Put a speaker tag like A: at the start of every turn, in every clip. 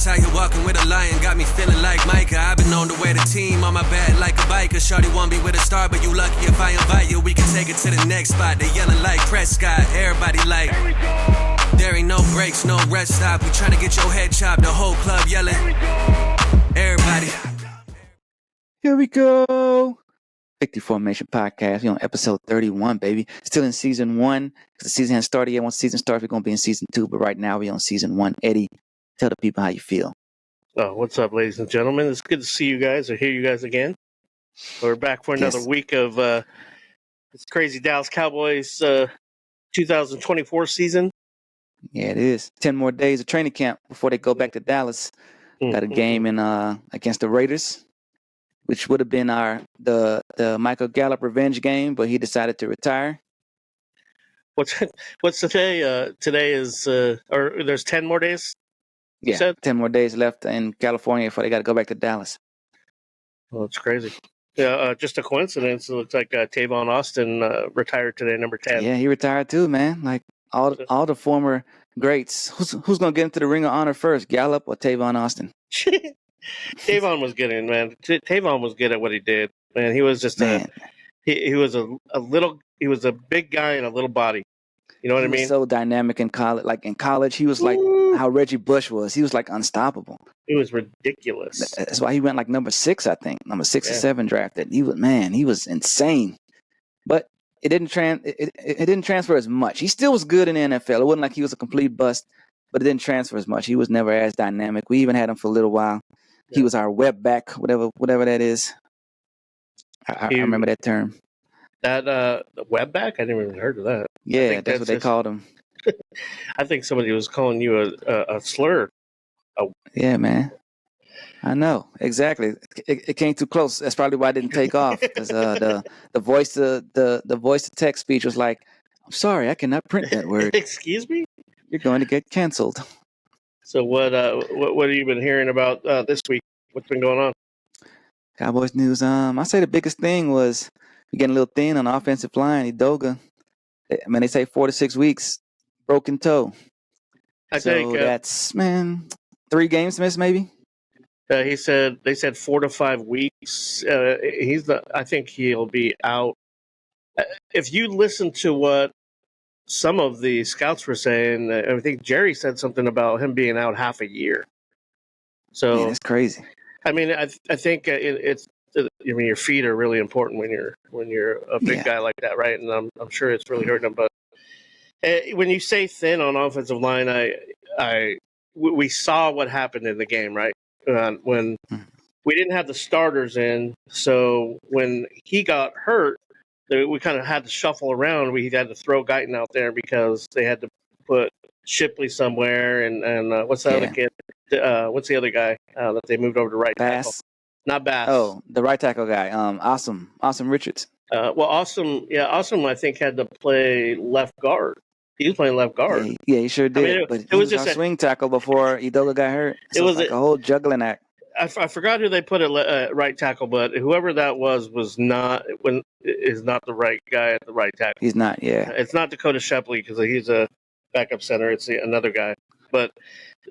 A: Cause how you walking with a lion got me feeling like Micah. I've been on the way to team on my back like a biker. Shorty want me with a star, but you lucky if I invite you. We can take it to the next spot. They yelling like Prescott. Everybody like, there ain't no breaks, no rest stop. We tryna get your head chopped. The whole club yelling. Everybody.
B: Here we go. Victory Formation Podcast. We're on episode 31, baby. Still in season 1. Because the season hasn't started yet. Once the season starts, we're going to be in season 2. But right now, we're on season 1. Eddie, tell the people how you feel.
C: Oh, what's up, ladies and gentlemen? It's good to see you guys or hear you guys again. We're back for another week of this crazy Dallas Cowboys 2024 season.
B: Yeah, it is. 10 more days of training camp before they go back to Dallas. Got a game in against the Raiders, which would have been the Michael Gallup revenge game, but he decided to retire.
C: What's today? Today is or there's 10 more days.
B: Yeah,
C: said?
B: 10 more days left in California before they got to go back to Dallas.
C: Well, it's crazy. Yeah, just a coincidence. It looks like Tavon Austin retired today, number 10.
B: Yeah, he retired too, man. Like all the former greats. Who's gonna get into the Ring of Honor first, Gallup or Tavon Austin?
C: Tavon was good, man. Tavon was good at what he did. Man, he was just he was a big guy in a little body. You know what I mean?
B: He was so dynamic in college. Like in college, he was like how Reggie Bush was. He was like unstoppable.
C: It was ridiculous.
B: That's why he went like number 6, I think. Number 6 or 7 drafted. He was insane. But it didn't transfer as much. He still was good in the NFL. It wasn't like he was a complete bust, but it didn't transfer as much. He was never as dynamic. We even had him for a little while. Yeah. He was our web back, whatever that is. I remember that term.
C: That web back? I never even heard of that.
B: Yeah, that's what they called him.
C: I think somebody was calling you a slur.
B: Yeah, man. I know exactly. It came too close. That's probably why I didn't take off. Because the voice to text speech was like, "I'm sorry, I cannot print that word."
C: Excuse me.
B: You're going to get canceled.
C: So what have you been hearing about this week? What's been going on?
B: Cowboys news. I say the biggest thing was we're getting a little thin on the offensive line. Edoga. They say 4 to 6 weeks, broken toe.
C: I think
B: that's 3 games missed maybe.
C: They said 4 to 5 weeks. I think he'll be out. If you listen to what some of the scouts were saying, I think Jerry said something about him being out half a year. So
B: that's crazy.
C: I mean, I think it's. I mean, your feet are really important when you're a big guy like that, right? And I'm sure it's really hurting him. But when you say thin on offensive line, we saw what happened in the game, right? When we didn't have the starters in, so when he got hurt, we kind of had to shuffle around. We had to throw Guyton out there because they had to put Shipley somewhere, and what's the other kid? What's the other guy that they moved over to right tackle? Not Bass.
B: Oh, the right tackle guy. Awesome Richards.
C: Awesome, I think had to play left guard. He was playing left guard.
B: Yeah, he sure did. I mean, but he was just a swing tackle before Edoga got hurt. So it was like a whole juggling act.
C: I forgot who they put at right tackle, but whoever that was not the right guy at the right tackle.
B: He's not. Yeah,
C: it's not Dakota Shepley because he's a backup center. It's another guy. But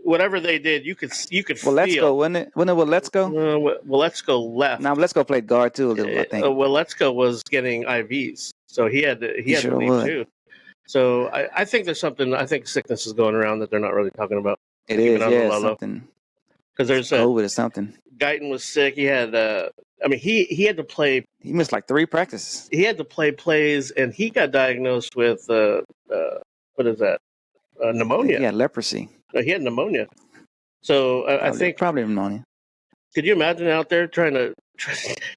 C: whatever they did, you could feel.
B: Let's wasn't it? Let's go.
C: Let's go left.
B: Now let's go play guard too a little. I think.
C: Let's go was getting IVs, so he had to leave too. So I think there's something. I think sickness is going around that they're not really talking about.
B: It is, something.
C: Because there's
B: COVID or something.
C: Guyton was sick. He had. He had to play.
B: He missed like 3 practices.
C: He had to play plays, and he got diagnosed with what is that? Pneumonia.
B: He had leprosy.
C: He had pneumonia. So I think
B: probably pneumonia.
C: Could you imagine out there trying to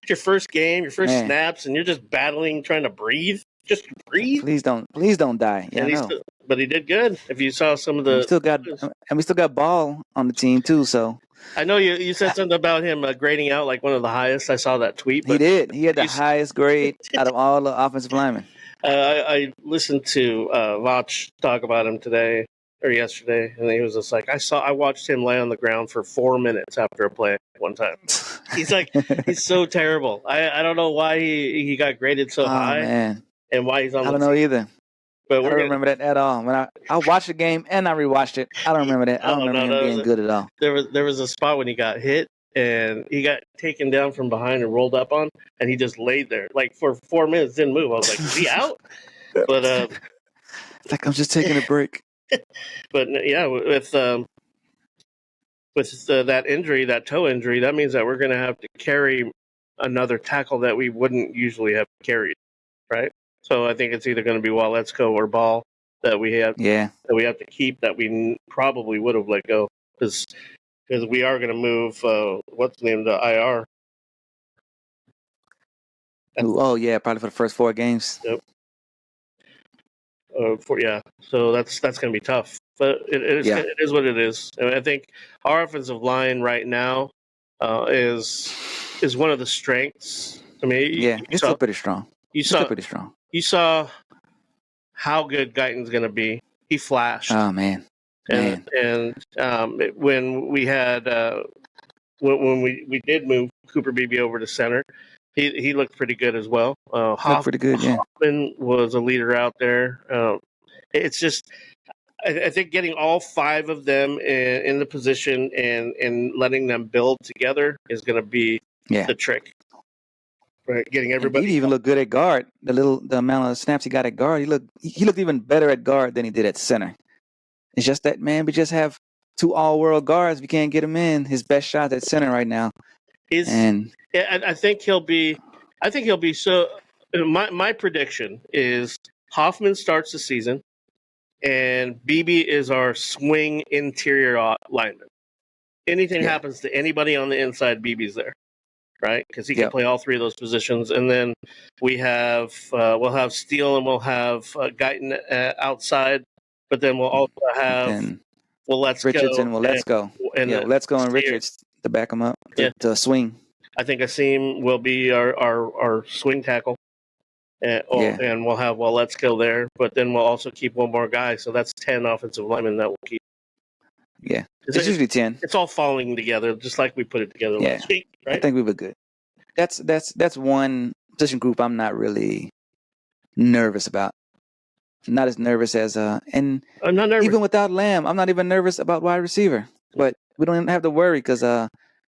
C: your first game, your first snaps, and you're just battling, trying to breathe? Just breathe.
B: Please don't die. Yeah,
C: but he did good. If you saw some of the,
B: we still got Ball on the team too. So
C: I know you said something about him grading out like one of the highest. I saw that tweet.
B: He did. He had the highest grade out of all the offensive linemen.
C: I listened to Vach talk about him today or yesterday, and he was just like, I watched him lay on the ground for 4 minutes after a play one time. He's like, he's so terrible. I don't know why he got graded so high,
B: man.
C: and why he's on.
B: I don't know either.
C: But
B: I don't remember that at all. When I watched the game and I rewatched it, I don't remember that. I don't remember him being good at all.
C: There was a spot when he got hit and he got taken down from behind and rolled up on, and he just laid there like for 4 minutes, didn't move. I was like, is he out? But
B: like I'm just taking a break.
C: But yeah, with that injury, that toe injury, that means that we're going to have to carry another tackle that we wouldn't usually have carried, right? So I think it's either going to be Waletzko or Ball that we have to keep, that we probably would have let go, because we are going to move what's the name, the IR.
B: Oh yeah, probably for the first 4 games.
C: Yep. So that's going to be tough, but it is what it is. And I think our offensive line right now is one of the strengths. I mean,
B: it's still pretty strong.
C: You saw how good Guyton's going to be. He flashed.
B: Oh man.
C: And when we had when we did move Cooper Beebe over to center, he looked pretty good as well. Hoffman was a leader out there. It's just, I think getting all 5 of them in the position and letting them build together is going to be the trick. Right, getting everybody.
B: He even looked good at guard. The amount of snaps he got at guard, he looked even better at guard than he did at center. It's just that, man, we just have 2 all-world guards. We can't get him in. His best shot at center right now.
C: I think he'll be. So my prediction is Hoffman starts the season, and Beebe is our swing interior lineman. Anything happens to anybody on the inside, Beebe's there, right? Because he can play all 3 of those positions. And then we'll have Steele and we'll have Guyton outside, but then we'll also have
B: Richards and Waletzko and Richards to back him up to swing.
C: I think Asim will be our swing tackle, and we'll have Waletzko there, but then we'll also keep 1 more guy. So that's 10 offensive linemen that we'll keep.
B: Yeah, it's usually 10.
C: It's all falling together, just like we put it together last week, right?
B: I think we were good. That's one position group I'm not really nervous about. Not as nervous as and
C: I'm not nervous.
B: Even without Lamb, I'm not even nervous about wide receiver. But we don't even have to worry because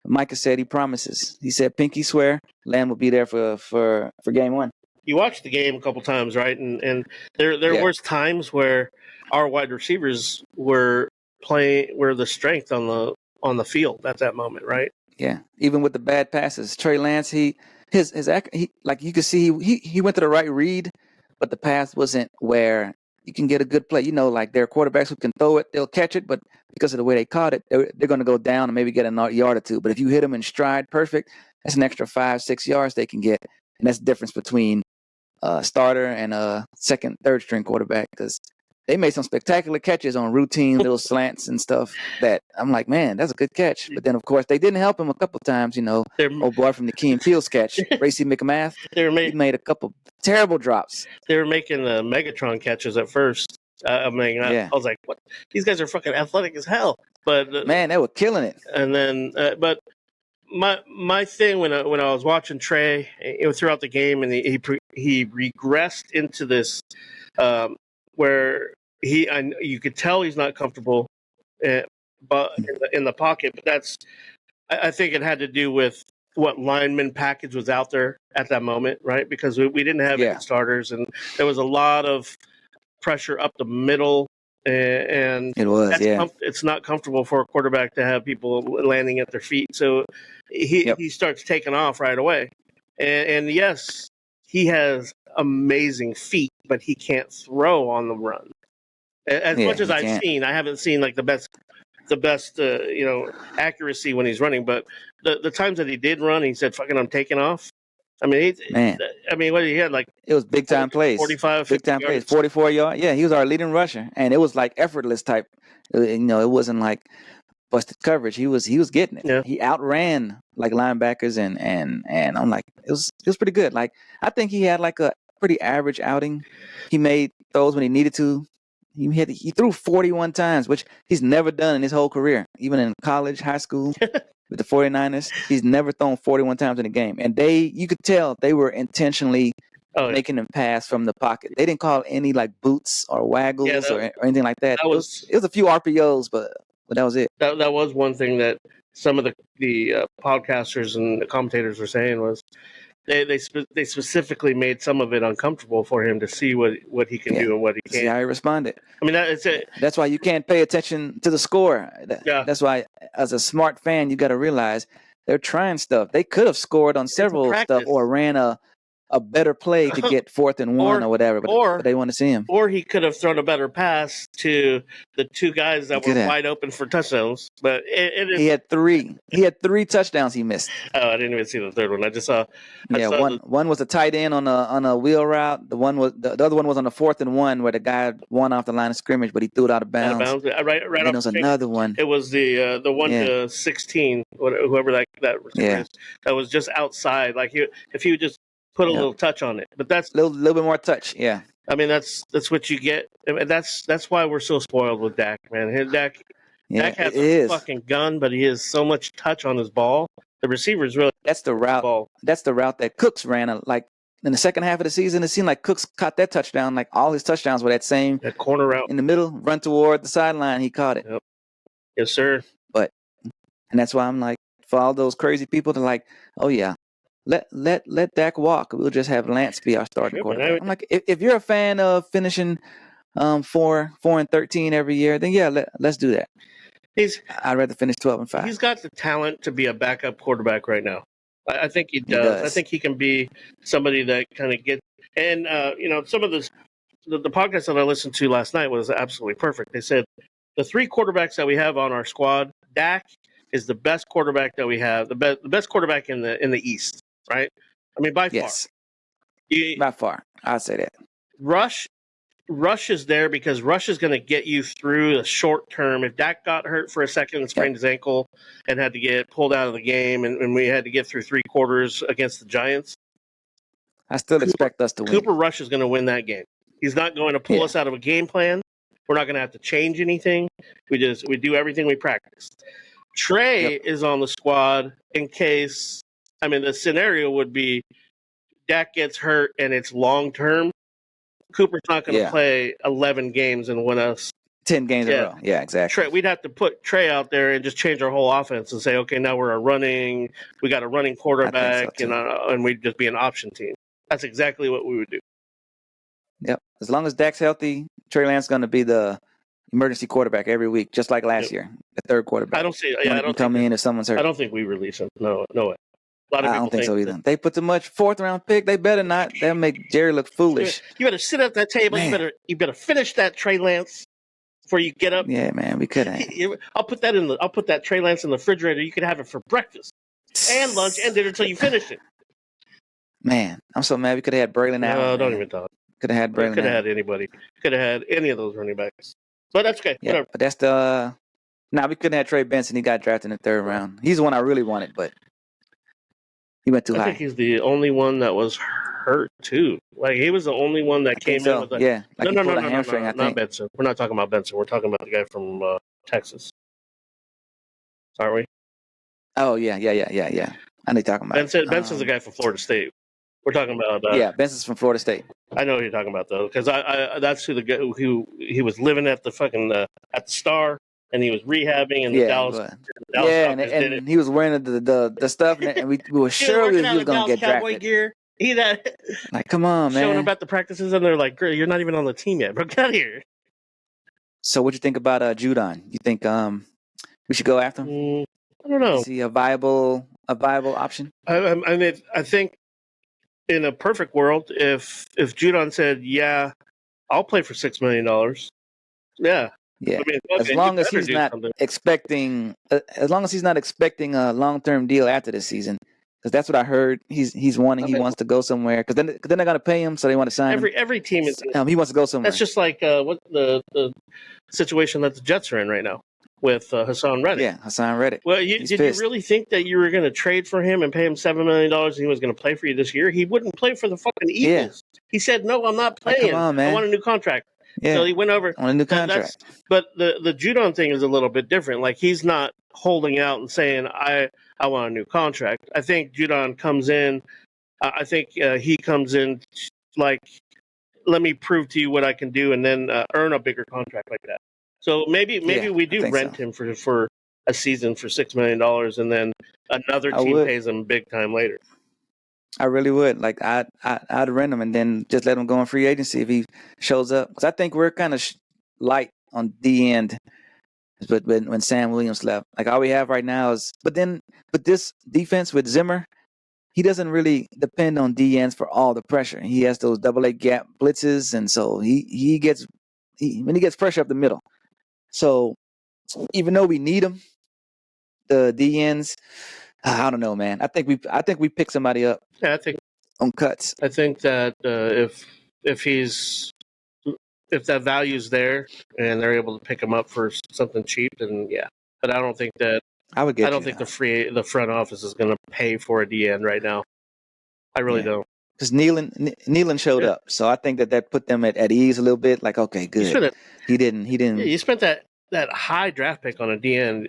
B: Micah said he promises. He said pinky swear Lamb will be there for game 1.
C: You watched the game a couple times, right? And there was times where our wide receivers were the strength on the field at that moment, right?
B: Yeah, even with the bad passes, Trey Lance, he like you could see he went to the right read, but the pass wasn't where you can get a good play. Like there are quarterbacks who can throw it, they'll catch it, but because of the way they caught it, they're going to go down and maybe get a yard or 2. But if you hit them in stride perfect, that's an extra 5-6 yards they can get, and that's the difference between a starter and a second, third string quarterback, because they made some spectacular catches on routine little slants and stuff that I'm like, man, that's a good catch. But then, of course, they didn't help him a couple times, old boy from the Keen Fields catch, Racy McMath, he made a couple terrible drops.
C: They were making the Megatron catches at first. I was like, what? These guys are fucking athletic as hell. But
B: man, they were killing it.
C: And then, but my thing when I was watching Trey throughout the game, and he regressed into this where you could tell he's not comfortable, but in the pocket. But I think it had to do with what lineman package was out there at that moment, right? Because we didn't have any starters, and there was a lot of pressure up the middle, and it's not comfortable for a quarterback to have people landing at their feet. So he starts taking off right away, and yes, he has amazing feet, but he can't throw on the run. As much as I've seen, I haven't seen like the best accuracy when he's running. But the times that he did run, he said, "Fucking, I'm taking off." I mean, what he had, like,
B: it was big time plays,
C: 45,
B: big time plays, 44 yards. Yeah, he was our leading rusher, and it was like effortless type. It wasn't like busted coverage. He was getting it.
C: Yeah.
B: He outran like linebackers, and I'm like, it was pretty good. Like, I think he had like a pretty average outing. He made throws when he needed to. He threw 41 times, which he's never done in his whole career, even in college, high school. With the 49ers, he's never thrown 41 times in a game. And you could tell they were intentionally
C: Oh, yeah.
B: making them pass from the pocket. They didn't call any like boots or waggles or anything like that.
C: That was
B: it was a few RPOs, but that was it.
C: that was one thing that some of the podcasters and the commentators were saying was they specifically made some of it uncomfortable for him to see what he can do and what he can't.
B: See how he responded.
C: I mean, that's
B: why you can't pay attention to the score.
C: Yeah.
B: That's why, as a smart fan, you got to realize they're trying stuff. They could have scored on several stuff or ran a better play to get 4th and 1 or whatever, but they want to see him.
C: Or he could have thrown a better pass to the two guys that were wide open for touchdowns. But
B: he had 3. He had 3 touchdowns he missed.
C: Oh, I didn't even see the third one. I just saw.
B: One was a tight end on a wheel route. The other one was on the 4th and 1 where the guy won off the line of scrimmage, but he threw it out of bounds.
C: Right.
B: And there was another one.
C: It was the 1 to 16, whoever that is, that was just outside. Like if he would just put a little touch on it, but that's
B: a little bit more touch. Yeah,
C: I mean that's what you get, and that's why we're so spoiled with Dak, man. Dak has a fucking gun, but he has so much touch on his ball. The receivers really.
B: That's the route. That's the route that Cooks ran. Like in the second half of the season, it seemed like Cooks caught that touchdown. Like all his touchdowns were that
C: corner route
B: in the middle, run toward the sideline. He caught it.
C: Yep. Yes, sir.
B: And that's why I'm like, for all those crazy people, they're like, oh yeah. Let Dak walk. We'll just have Lance be our starting quarterback. I'm like, if you're a fan of finishing 4-13 every year, then let's do that. I'd rather finish 12-5.
C: He's got the talent to be a backup quarterback right now. I think he does. I think he can be somebody that kind of gets. And some of the podcast that I listened to last night was absolutely perfect. They said the 3 quarterbacks that we have on our squad, Dak is the best quarterback that we have, the best quarterback in the East. Right? I mean, by far.
B: Yes. By far. I'd say that.
C: Rush is there because Rush is going to get you through the short term. If Dak got hurt for a second and sprained his ankle and had to get pulled out of the game and we had to get through 3 quarters against the Giants,
B: I still expect us to win.
C: Cooper Rush is going to win that game. He's not going to pull us out of a game plan. We're not going to have to change anything. We do everything we practice. Trey is on the squad in case. I mean, the scenario would be Dak gets hurt and it's long term. Cooper's not going to play 11 games and win us
B: 10 games in a row. Yeah, exactly.
C: We'd have to put Trey out there and just change our whole offense and say, okay, now we got a running quarterback, and we'd just be an option team. That's exactly what we would do.
B: Yep. As long as Dak's healthy, Trey Lance is going to be the emergency quarterback every week, just like last year, the third quarterback.
C: I don't see. I don't
B: come in if someone's hurt.
C: I don't think we release him. No way. I
B: don't think so either. They put too much 4th round pick. They better not. They'll make Jerry look foolish.
C: You better sit at that table. Man. You better finish that Trey Lance before you get up.
B: Yeah, man, we could have.
C: I'll put that Trey Lance in the refrigerator. You could have it for breakfast and lunch and dinner until you finish it.
B: Man, I'm so mad we could have had Braylon Allen.
C: No, don't even talk.
B: Could have had Braylon.
C: Could have had anybody. Could have had any of those running backs. But that's okay.
B: Yeah, but that's the. We couldn't have Trey Benson. He got drafted in the 3rd round. He's the one I really wanted, but he went too high.
C: I think he's the only one that was hurt too. Like he was the only one that came in with a
B: hamstring.
C: Not Benson. We're not talking about Benson. We're talking about the guy from Texas. Aren't we?
B: Oh yeah. I know you're talking about.
C: Benson's the guy from Florida State. We're talking about.
B: Benson's from Florida State.
C: I know what you're talking about though, because I that's who the guy who he was living at the fucking at the Star. And he was rehabbing in the Dallas.
B: And he was wearing the stuff, and we were sure he was going to get drafted.
C: Gear.
B: Like, come on, man.
C: Showing up at the practices, and they're like, "Girl, you're not even on the team yet, bro. Get out of here."
B: So, what you think about Judon? You think we should go after him?
C: I don't know.
B: Is he a viable option?
C: I think in a perfect world, if Judon said, "Yeah, I'll play for $6 million," yeah.
B: Yeah, as long as he's not expecting a long-term deal after this season, because that's what I heard. He wants to go somewhere because then they're going to pay him, so they want to sign him.
C: Every team is.
B: He wants to go somewhere.
C: That's just like what the situation that the Jets are in right now with Hassan Reddick.
B: Yeah, Hassan Reddick.
C: Well, did you really think that you were going to trade for him and pay him $7 million and he was going to play for you this year? He wouldn't play for the fucking Eagles. Yeah. He said, "No, I'm not playing.
B: Come on, man.
C: I want a new contract."
B: Yeah.
C: So he went over
B: on a new contract.
C: But the Judon thing is a little bit different. Like he's not holding out and saying, I want a new contract. I think Judon comes in. I think he comes in like, let me prove to you what I can do, and then earn a bigger contract like that. So maybe we
B: I
C: do
B: think
C: rent
B: so.
C: him for a season for $6 million, and then another
B: I
C: team
B: would.
C: pays him big time later.
B: I really would. Like I'd rent him and then just let him go in free agency if he shows up. Because I think we're kind of light on D end. But when Sam Williams left, like all we have right now is. But this defense with Zimmer, he doesn't really depend on D ends for all the pressure. He has those double A gap blitzes, and so when he gets pressure up the middle. So even though we need him, the D ends, I don't know, man. I think we pick somebody up
C: Yeah,
B: on cuts.
C: I think that if that value's there and they're able to pick him up for something cheap, then yeah. But I don't think that
B: I would get.
C: I don't think the front office is going to pay for a DN right now. I really don't.
B: Because Nealon showed up, so I think that put them at ease a little bit. Like, okay, good. He didn't.
C: Yeah, you spent that high draft pick on a DN.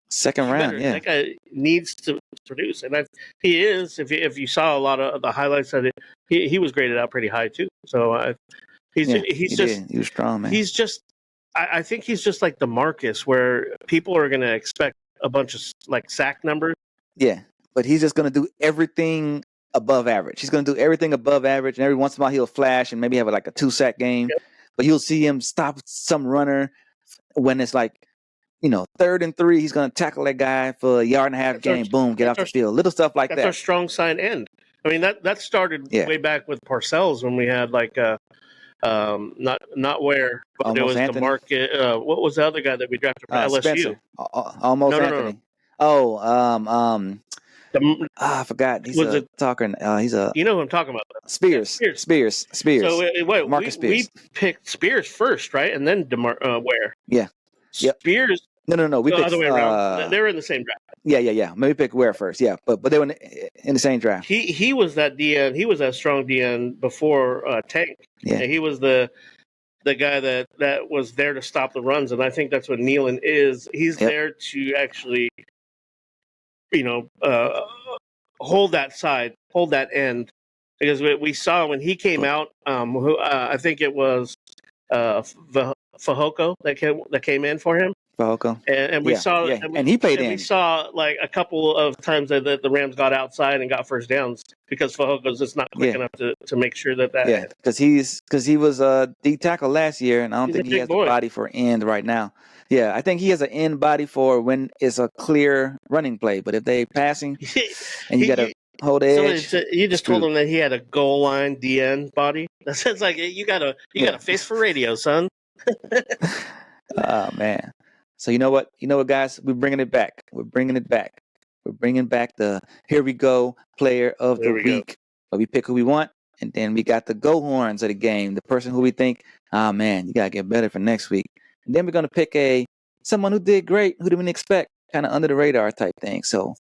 B: Second round,
C: That guy needs to produce, and he is. If you saw a lot of the highlights of it, he was graded out pretty high too. So he was
B: strong, man.
C: He's just. I think he's just like DeMarcus, where people are going to expect a bunch of like sack numbers.
B: Yeah, but he's just going to do everything above average. He's going to do everything above average, and every once in a while he'll flash and maybe have like a 2-sack game. Yep. But you'll see him stop some runner when it's like, 3rd and 3. He's going to tackle that guy for a yard and a half game. Boom, get off the field. Little stuff like that.
C: That's our strong side end. I mean, that started way back with Parcells when we had like not where, but
B: Almost
C: it was
B: Anthony.
C: DeMarcus. What was the other guy that we drafted from LSU?
B: Spencer. Almost Anthony. No. Oh, I forgot. He's a talker. He's a.
C: You know who I'm talking about?
B: Spears.
C: So wait,
B: Marcus Spears.
C: We picked Spears first, right, and then Ware.
B: Yeah.
C: Spears.
B: No. We picked
C: the other way around. They were in the same draft.
B: Yeah. Maybe pick Ware first. Yeah, but they were in the same draft.
C: He was that DN. He was that strong DN before Tank.
B: Yeah.
C: And he was the guy that was there to stop the runs, and I think that's what Nealon is. He's there to actually, hold that side, hold that end, because we saw when he came out. I think it was Fehoko that came in for him.
B: Fehoko.
C: And we saw,
B: and he played in.
C: We saw like a couple of times that the Rams got outside and got first downs because Fajoko's just not quick enough to make sure that.
B: Yeah, because he was a D tackle last year, and I don't think he has the body for end right now. Yeah, I think he has an end body for when it's a clear running play, but if they passing and you got to hold the edge.
C: You just told him that he had a goal line DN body. That sounds like you got a face for radio, son.
B: Oh man. So you know what, guys? We're bringing it back. We're bringing back the here we go player of the week. But we pick who we want, and then we got the go horns of the game. The person who we think, oh man, you gotta get better for next week. And then we're gonna pick someone who did great, who didn't expect, kind of under the radar type thing. So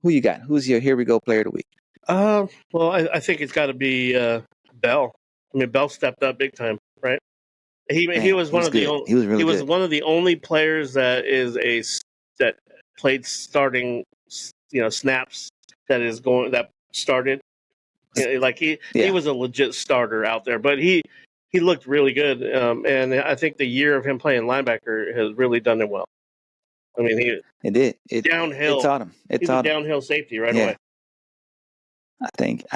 B: who you got? Who's your here we go player of the week?
C: Well, I think it's got to be Bell. I mean, Bell stepped up big time, right? He was one of the only. He was one of the only players that played starting, snaps that started. Like he was a legit starter out there, but he looked really good, and I think the year of him playing linebacker has really done him well. I mean,
B: it
C: downhill.
B: It taught him.
C: He's a downhill safety right away.
B: I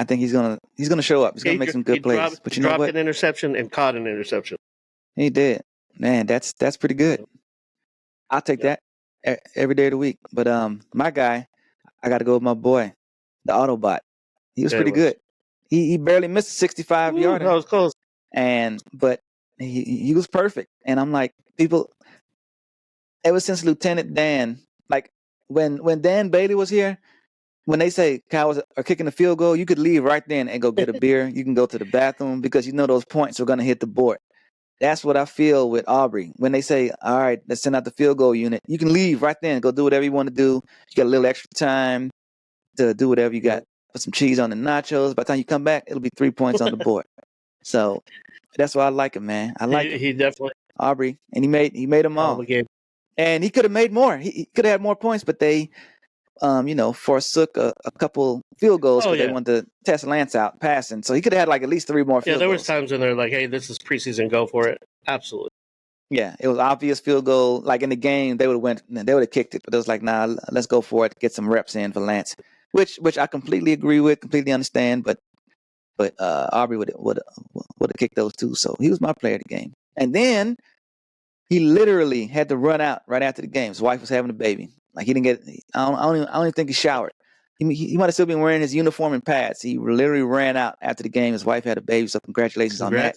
B: think he's gonna show up. He's gonna make some good plays. But
C: he dropped an interception and caught an interception.
B: He did. Man, that's pretty good. I'll take that every day of the week. But my guy, I got to go with my boy, the Autobot. He was pretty good. He barely missed a 65-yarder.
C: That was close.
B: But he was perfect. And I'm like, people, ever since Lieutenant Dan, like when Dan Bailey was here, when they say Cows are kicking the field goal, you could leave right then and go get a beer. You can go to the bathroom because those points are going to hit the board. That's what I feel with Aubrey. When they say, all right, let's send out the field goal unit, you can leave right then. Go do whatever you want to do. You got a little extra time to do whatever you got. Put some cheese on the nachos. By the time you come back, it'll be 3 points on the board. So that's why I like him, man. I like him.
C: He definitely.
B: Aubrey. And he made them all.
C: The game.
B: And he could have made more. He could have had more points, but they forsook a couple field goals
C: Oh,
B: because they
C: yeah.
B: wanted to test Lance out passing. So he could have had like at least 3 more
C: Yeah,
B: field
C: there
B: goals.
C: was times when they're like, "Hey, this is preseason, go for it." Absolutely.
B: Yeah, it was obvious field goal. Like in the game, they would have kicked it, but it was like, nah, let's go for it, get some reps in for Lance, which I completely agree with, completely understand. But Aubrey would have kicked those too. So he was my player of the game. And then he literally had to run out right after the game. His wife was having a baby. Like he didn't get. I don't even think he showered. He might have still been wearing his uniform and pads. He literally ran out after the game. His wife had a baby. So congratulations on that,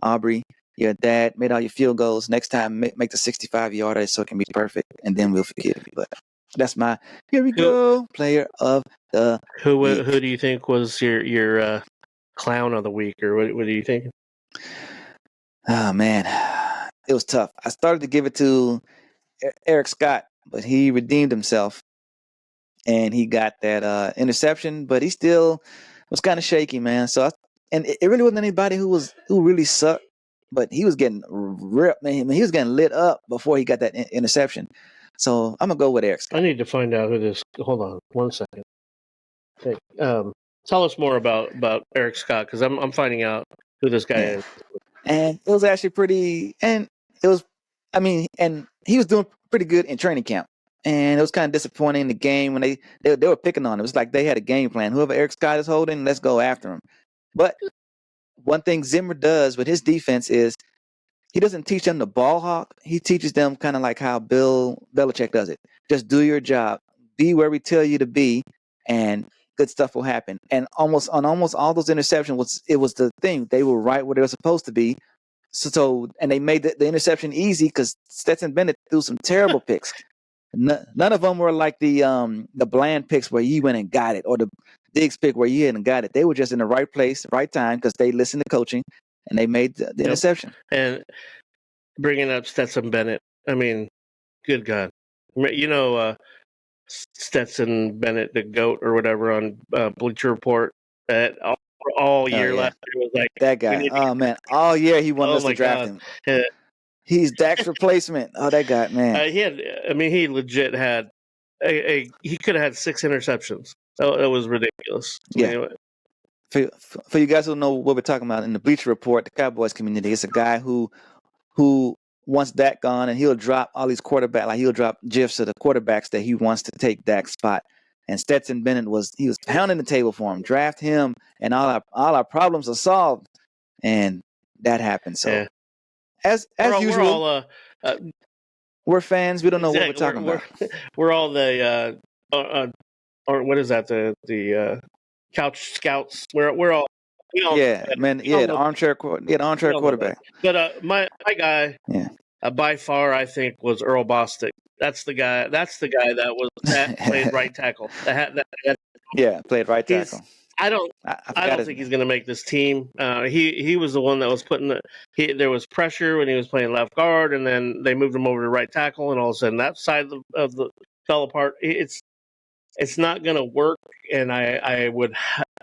B: Aubrey. Your dad made all your field goals. Next time, make the 65-yarder so it can be perfect, and then we'll forgive you. But that's my player of the week.
C: Who do you think was your clown of the week, or what do you think?
B: Oh man, it was tough. I started to give it to Eric Scott, but he redeemed himself, and he got that interception. But he still was kind of shaky, man. So it really wasn't anybody who really sucked. But he was getting ripped, man. He was getting lit up before he got that interception. So I'm gonna go with Eric Scott.
C: I need to find out who this. Hold on, 1 second. Okay. Tell us more about Eric Scott, because I'm finding out who this guy is.
B: And it was actually pretty. And it was, and he was doing pretty good in training camp. And it was kind of disappointing in the game when they were picking on him. It was like they had a game plan. Whoever Eric Scott is holding, let's go after him. But one thing Zimmer does with his defense is he doesn't teach them to ball hawk. He teaches them kind of like how Bill Belichick does it. Just do your job. Be where we tell you to be, and good stuff will happen. And almost all those interceptions, it was the thing. They were right where they were supposed to be. So and they made the interception easy because Stetson Bennett threw some terrible picks. None of them were like the Bland picks where you went and got it, or the Diggs pick where you hadn't got it. They were just in the right place, right time, because they listened to coaching, and they made the interception.
C: And bringing up Stetson Bennett, I mean, good God. Stetson Bennett, the GOAT or whatever on Bleacher Report, all year last year was like
B: that guy. Oh man, all year he wanted us to draft him.
C: Yeah.
B: He's Dak's replacement. Oh, that guy, man.
C: He legit had he could have had 6 interceptions. That was ridiculous.
B: Yeah.
C: Anyway.
B: For you guys who know what we're talking about in the Bleacher Report, the Cowboys community, it's a guy who wants Dak gone, and he'll drop all these quarterbacks, like he'll drop gifs to the quarterbacks that he wants to take Dak's spot. And Stetson Bennett was pounding the table for him. Draft him, and all our problems are solved. And that happened. So as usual, we're fans. We don't know what we're talking about.
C: We're all the or what is that? The couch scouts. We're all.
B: The armchair quarterback.
C: But my guy, by far, I think was Earl Bostic. That's the guy. That played right tackle.
B: Played right tackle.
C: I don't think he's going to make this team. He was the one that was putting there was pressure when he was playing left guard, and then they moved him over to right tackle, and all of a sudden that side of the fell apart. It's not going to work, and I would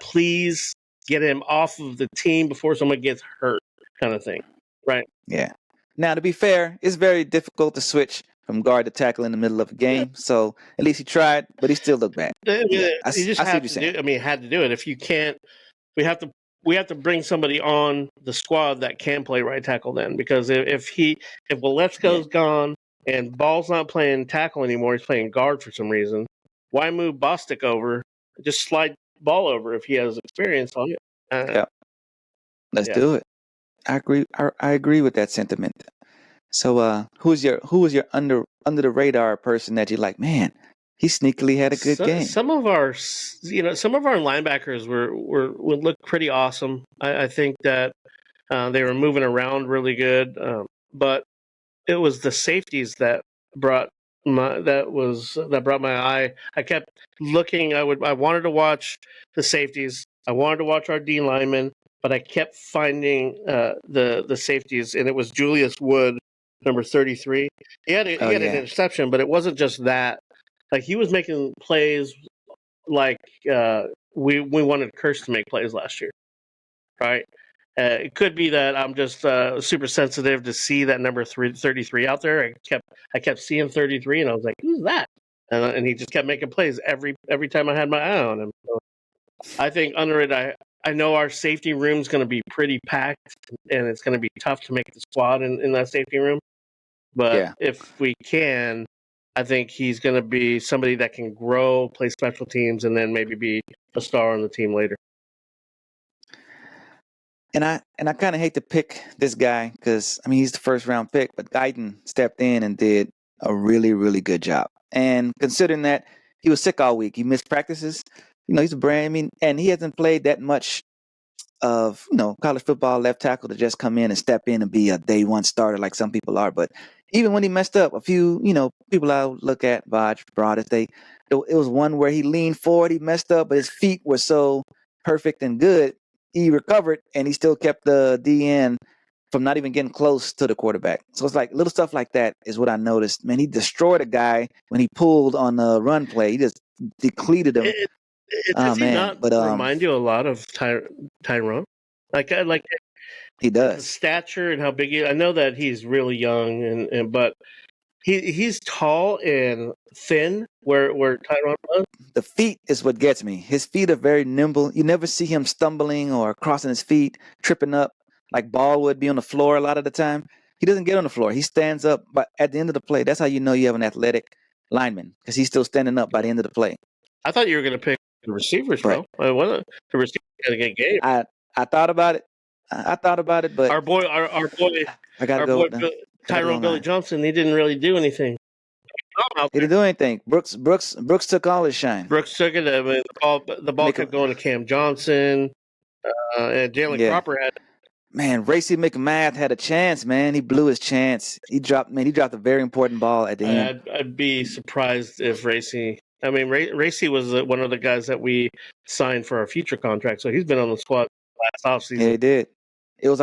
C: please get him off of the team before someone gets hurt, kind of thing, right?
B: Yeah. Now, to be fair, it's very difficult to switch from guard to tackle in the middle of a game. So at least he tried, but he still looked bad.
C: I see what you're saying. Had to do it. If you can't, we have to bring somebody on the squad that can play right tackle then, because if Waletzko's gone and Ball's not playing tackle anymore, he's playing guard for some reason. Why move Bostic over? Just slide Ball over if he has experience on it.
B: Let's do it. I agree. I agree with that sentiment. So, who was your under the radar person that you like? Man, he sneakily had a good game.
C: Some of our linebackers would look pretty awesome. I think that they were moving around really good, but it was the safeties that brought my eye. I kept looking. I wanted to watch the safeties. I wanted to watch our D linemen, but I kept finding the safeties, and it was Julius Wood, number 33. He had an interception, but it wasn't just that. Like, he was making plays like we wanted Curse to make plays last year, right? It could be that I'm just super sensitive to see that number 33 out there. I kept seeing 33, and I was like, "Who's that?" and he just kept making plays every time I had my eye on him. So I think under it, I know our safety room's going to be pretty packed, and it's going to be tough to make the squad in that safety room. But if we can, I think he's going to be somebody that can grow, play special teams, and then maybe be a star on the team later.
B: And I kind of hate to pick this guy because, I mean, he's the first round pick, but Guyton stepped in and did a really, really good job. And considering that he was sick all week, he missed practices, he's a brand, I mean, and he hasn't played that much of, college football left tackle to just come in and step in and be a day one starter like some people are. But even when he messed up, a few, people I look at, Vaj, Broadus, it was one where he leaned forward, he messed up, but his feet were so perfect and good. He recovered, and he still kept the DN from not even getting close to the quarterback. So it's like little stuff like that is what I noticed. Man, he destroyed a guy when he pulled on the run play. He just depleted him.
C: Does he not remind you a lot of Tyrone? Like
B: he does.
C: The stature and how big he is. I know that he's really young, but he's tall and thin where Tyrone was.
B: The feet is what gets me. His feet are very nimble. You never see him stumbling or crossing his feet, tripping up like Ball would be on the floor a lot of the time. He doesn't get on the floor. He stands up, but at the end of the play, that's how you know you have an athletic lineman, because he's still standing up by the end of the play.
C: I thought you were going to pick the receivers, bro. The receivers got to get game.
B: I thought about it. But
C: our boy,
B: I gotta go with
C: Tyrone Billy Johnson. He didn't really do anything.
B: He didn't do anything. Brooks took all his shine.
C: Brooks took it. I mean, the ball kept going to Cam Johnson, and Jalen Cropper had.
B: Man, Racey McMath had a chance. Man, he blew his chance. He dropped a very important ball at the end.
C: I'd be surprised if Racey. I mean, Racey was one of the guys that we signed for our future contract, so he's been on the squad last offseason.
B: Yeah, he did. It was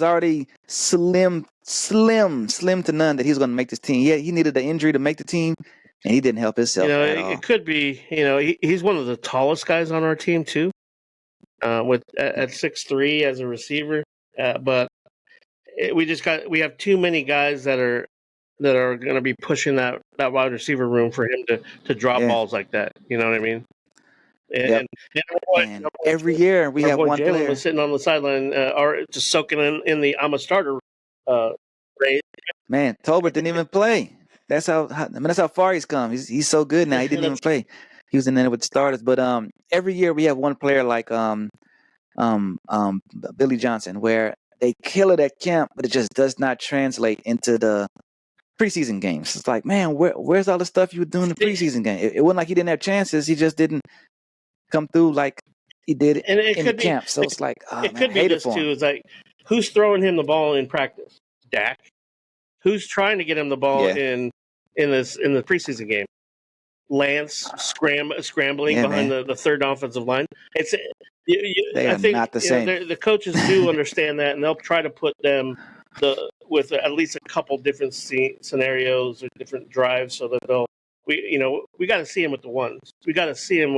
B: already slim to none that he was going to make this team. Yeah, he needed an injury to make the team, and he didn't help himself at all.
C: It could be. He's one of the tallest guys on our team too, at 6'3" as a receiver. But we have too many guys that are going to be pushing that wide receiver room for him to drop balls like that. You know what I mean? And
B: every year we have one player
C: was sitting on the sideline, or just soaking in the I'm a starter rate.
B: Man, Tolbert didn't even play. That's how far he's come. He's so good now. He didn't even play. He was in there with the starters. But every year we have one player like Billy Johnson, where they kill it at camp, but it just does not translate into the preseason games. It's like, man, where's all the stuff you were doing in the preseason game? It wasn't like he didn't have chances. He just didn't come through like he did in the camp. So it's like,
C: it could be this too. It's like, who's throwing him the ball in practice? Dak. Who's trying to get him the ball in the preseason game? Lance scrambling behind the third offensive line. I think not the same. The coaches do understand that, and they'll try to put them with at least a couple different scenarios or different drives, so that we got to see him with the ones. We got to see him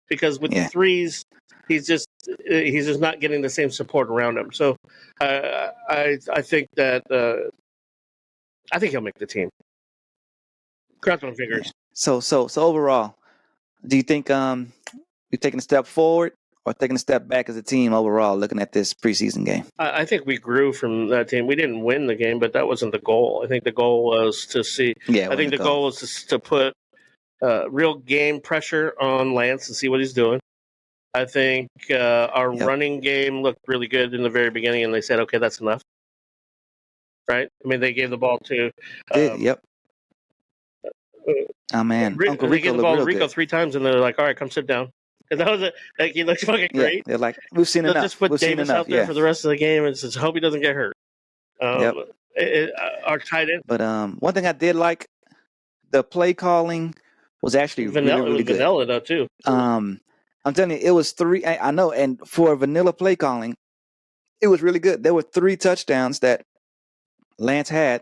C: because with the threes, he's just not getting the same support around him. So I think that I think he'll make the team. Cross my fingers.
B: So overall, do you think you're taking a step forward or taking a step back as a team overall, looking at this preseason game?
C: I think we grew from that team. We didn't win the game, but that wasn't the goal. I think the goal was to see. I think the goal was to put real game pressure on Lance and see what he's doing. I think our running game looked really good in the very beginning, and they said, okay, that's enough. Right? I mean, they gave the ball to.
B: Oh man,
C: Uncle Rico, they gave the ball to Rico 3 times, and they're like, "All right, come sit down." And that was it. Like, he looks fucking great.
B: Yeah, they're like, "We've seen enough."
C: Just put Davis out there for the rest of the game, and just hope he doesn't get hurt. Our tight end.
B: But one thing I did like, the play calling was actually really good.
C: Vanilla though too.
B: I'm telling you, it was 3. I know, and for vanilla play calling, it was really good. There were 3 touchdowns that Lance had,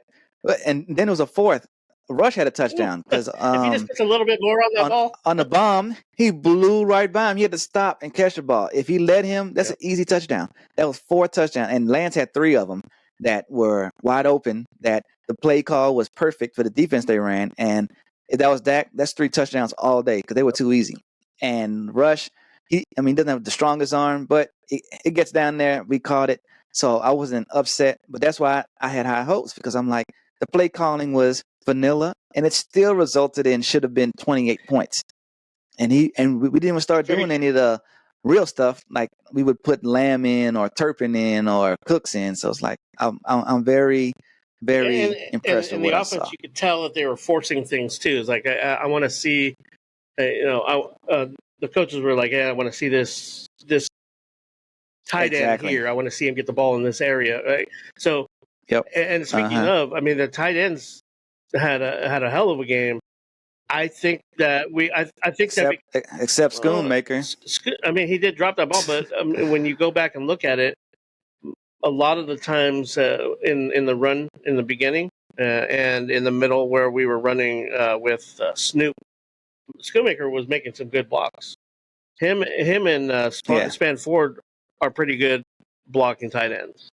B: and then it was a 4th. Rush had a touchdown because
C: if he just gets a little bit more on that ball
B: on the bomb, he blew right by him. He had to stop and catch the ball. If he let him, that's an easy touchdown. That was 4 touchdowns, and Lance had 3 of them that were wide open. That the play call was perfect for the defense they ran, and If that was Dak, that's 3 touchdowns all day because they were too easy. And Rush, he doesn't have the strongest arm, but it gets down there. We caught it. So I wasn't upset, but that's why I had high hopes because I'm like, the play calling was vanilla, and it still resulted in should have been 28 points. And we didn't even start doing any of the real stuff like we would put Lamb in or Turpin in or Cooks in. So it's like I'm very, very impressed with
C: what
B: the
C: offense, I saw. You could tell that they were forcing things too. It's like I want to see, the coaches were like, I want to see this tight end here. I want to see him get the ball in this area. Right? So, and speaking of, I mean, the tight ends had a hell of a game. I think that
B: except Schoonmaker.
C: I mean, he did drop that ball, but when you go back and look at it, a lot of the times in the run in the beginning and in the middle where we were running with Snoop, Schoonmaker was making some good blocks. Him and Span Ford are pretty good blocking tight ends,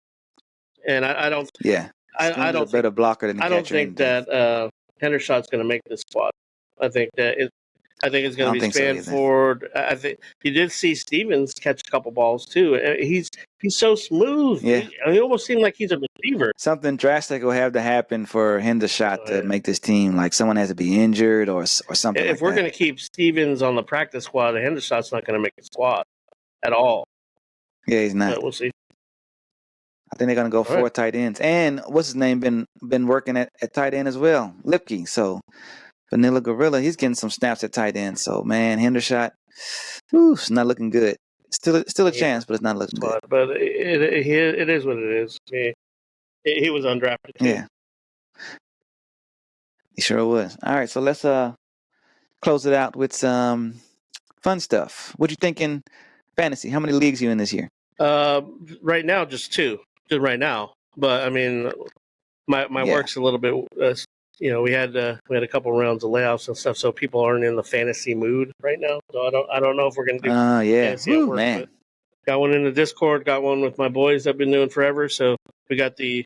C: and I don't.
B: Yeah,
C: I don't
B: a better blocker than the
C: I don't think that Hendershot's going to make this squad. I think it's going to be Spanford. I think you did see Stevens catch a couple balls too. He's so smooth.
B: Yeah,
C: he almost seemed like he's a receiver.
B: Something drastic will have to happen for Hendershot to make this team. Like someone has to be injured or something.
C: If we're going to keep Stevens on the practice squad, Hendershot's not going to make the squad at all.
B: Yeah, he's not.
C: But we'll see.
B: I think they're going to go 4 tight ends. And what's his name been working at tight end as well, Lipke. So Vanilla Gorilla, he's getting some snaps at tight end. So man, Hendershot, it's not looking good. Still a chance, but it's not looking good.
C: But it is what it is. He was undrafted too.
B: Yeah, he sure was. All right, so let's close it out with some fun stuff. What you thinking fantasy? How many leagues are you in this year?
C: Right now, just 2. Just right now. But I mean, my work's a little bit. We had a couple rounds of layoffs and stuff, so people aren't in the fantasy mood right now. So I don't know if we're gonna do. Fantasy at work,
B: man.
C: Got one in the Discord. Got one with my boys. I've been doing forever. So we got the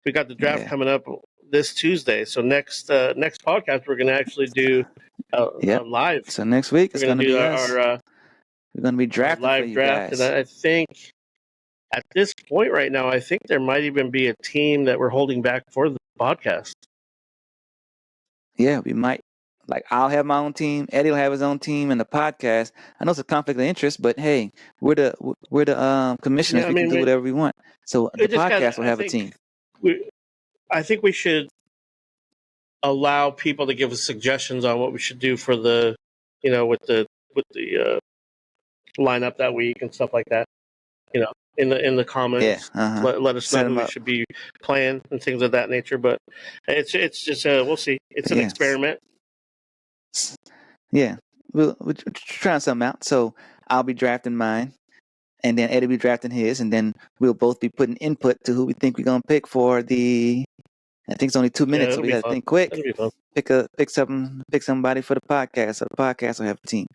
C: draft coming up this Tuesday. So next podcast we're gonna actually do live.
B: So next week it's gonna be us. We're gonna be drafting
C: live
B: for you
C: draft,
B: guys.
C: And I think at this point right now, I think there might even be a team that we're holding back for the podcast.
B: Yeah, we might. Like, I'll have my own team. Eddie will have his own team, and the podcast. I know it's a conflict of interest, but hey, we're the commissioners. We can do whatever we want. So the podcast will have a team.
C: I think we should allow people to give us suggestions on what we should do for the, with the lineup that week and stuff like that. In the comments, let us know who we should be playing and things of that nature. But it's just we'll see. It's an experiment.
B: Yeah, we're trying something out. So I'll be drafting mine, and then Eddie will be drafting his, and then we'll both be putting input to who we think we're gonna pick for the. I think it's only 2 minutes, so we gotta think quick. Pick somebody for the podcast, so the podcast will have a team.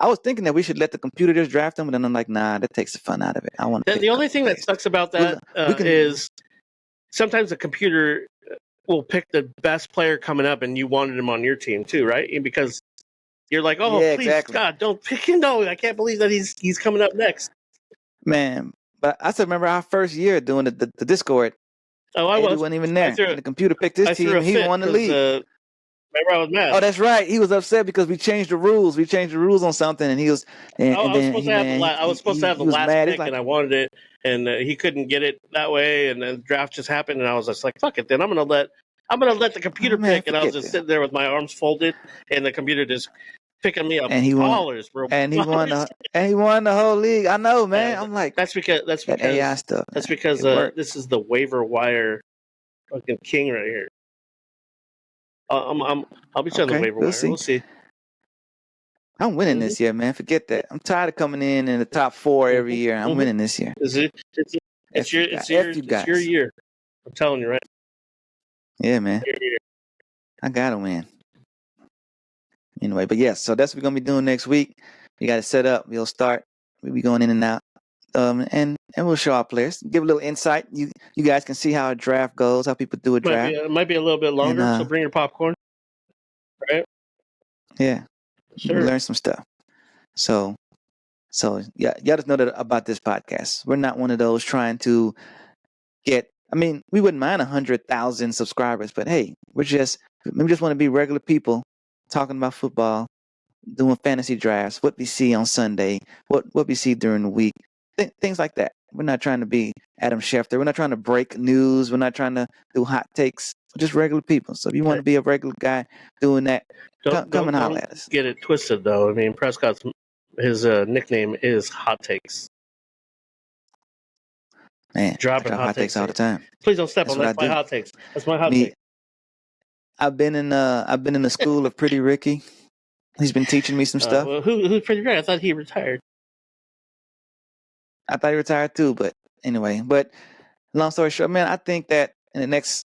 B: I was thinking that we should let the computer just draft them, but then I'm like, nah, that takes the fun out of it. I want
C: the only thing that sucks about that is sometimes the computer will pick the best player coming up, and you wanted him on your team too, right? Because you're like, please, exactly. God, don't pick him. No, I can't believe that he's coming up next.
B: Man, but I still remember our first year doing the Discord.
C: Oh, I
B: wasn't even there. And the computer picked his team, and he won the league.
C: Remember, I was mad.
B: Oh, that's right. He was upset because we changed the rules. We changed the rules on something, and he was.
C: I was supposed to have the last pick, and I wanted it, and he couldn't get it that way, and then the draft just happened, and I was just like, "Fuck it!" Then I'm gonna let the computer pick, and I was just sitting there with my arms folded, and the computer just picking me up dollars, bro.
B: And he won the whole league. I know, man. I'm like,
C: that's because
B: AI stuff.
C: That's because this is the waiver wire fucking king right here. I'll be on the waiver wire. We'll see.
B: I'm winning this year, man. Forget that. I'm tired of coming in the top 4 every year. I'm winning this year.
C: It's your year. I'm telling you, right?
B: Yeah, man. I gotta win. Anyway, but yes, so that's what we're gonna be doing next week. We got it set up. We'll start. We'll be going in and out. And we'll show our players, give a little insight. You guys can see how a draft goes, how people do a draft.
C: It might be a little bit longer, so bring your popcorn. Right?
B: Yeah.
C: Sure.
B: We learned some stuff. So yeah, y'all just know that about this podcast. We're not one of those trying to get. I mean, we wouldn't mind 100,000 subscribers, but hey, we just want to be regular people talking about football, doing fantasy drafts, what we see on Sunday, what we see during the week, things like that. We're not trying to be Adam Schefter. We're not trying to break news. We're not trying to do hot takes. We're just regular people. So if you want to be a regular guy doing that, come and holler at us.
C: Get it twisted, though. I mean, Prescott's his nickname is Hot Takes.
B: Man,
C: dropping
B: hot takes all the time.
C: Please don't step on that. That's my hot takes. That's my hot take.
B: I've been in the school of Pretty Ricky. He's been teaching me some stuff.
C: Well, who's Pretty Ricky? I thought he retired.
B: I thought he retired too, but anyway. But long story short, man, I think that in the next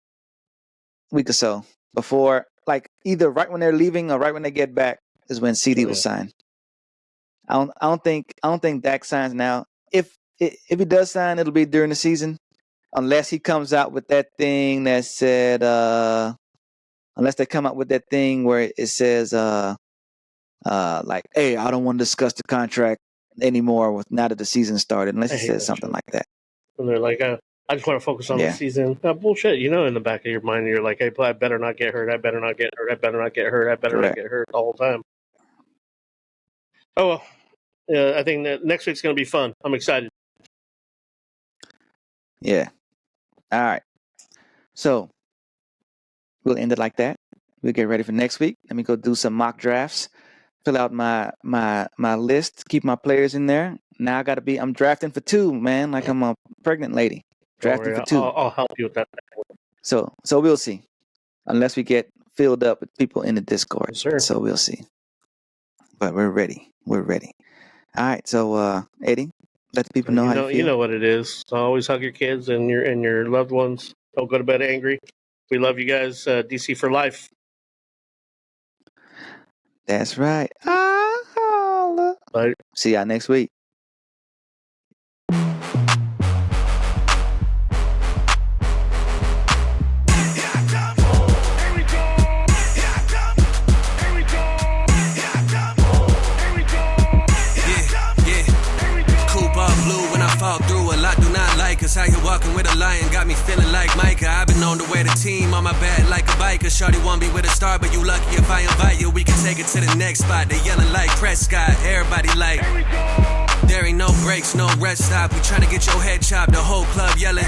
B: week or so, before, like, either right when they're leaving or right when they get back, is when CD will sign. I don't think Dak signs now. If he does sign, it'll be during the season, unless he comes out with that thing that said, unless they come out with that thing where it says, like, hey, I don't want to discuss the contract anymore now that the season started, unless he says something like that.
C: And they're like, I just want to focus on the season. Bullshit, in the back of your mind, you're like, hey, I better not get hurt. I better not get hurt. I better not get hurt. I better not get hurt the whole time. Oh, well. Yeah, I think that next week's going to be fun. I'm excited.
B: Yeah. All right. So we'll end it like that. We'll get ready for next week. Let me go do some mock drafts. Fill out my list. Keep my players in there. Now I'm drafting for 2, man. Like I'm a pregnant lady. Drafting for 2.
C: I'll help you with that.
B: So we'll see. Unless we get filled up with people in the Discord.
C: Yes, sir.
B: So we'll see. But we're ready. We're ready. All right. So Eddie, let the people know how you feel.
C: You know what it is. Always hug your kids and your loved ones. Don't go to bed angry. We love you guys. DC for life.
B: That's right. Bye. See y'all next week.
A: Cause how you walking with a lion got me feeling like Micah. I've been known to wear the team on my back like a biker. Shorty want me with a star, but you lucky if I invite you. We can take it to the next spot. They yelling like Prescott. Everybody like, there ain't no breaks, no rest stop. We tryna get your head chopped. The whole club yelling.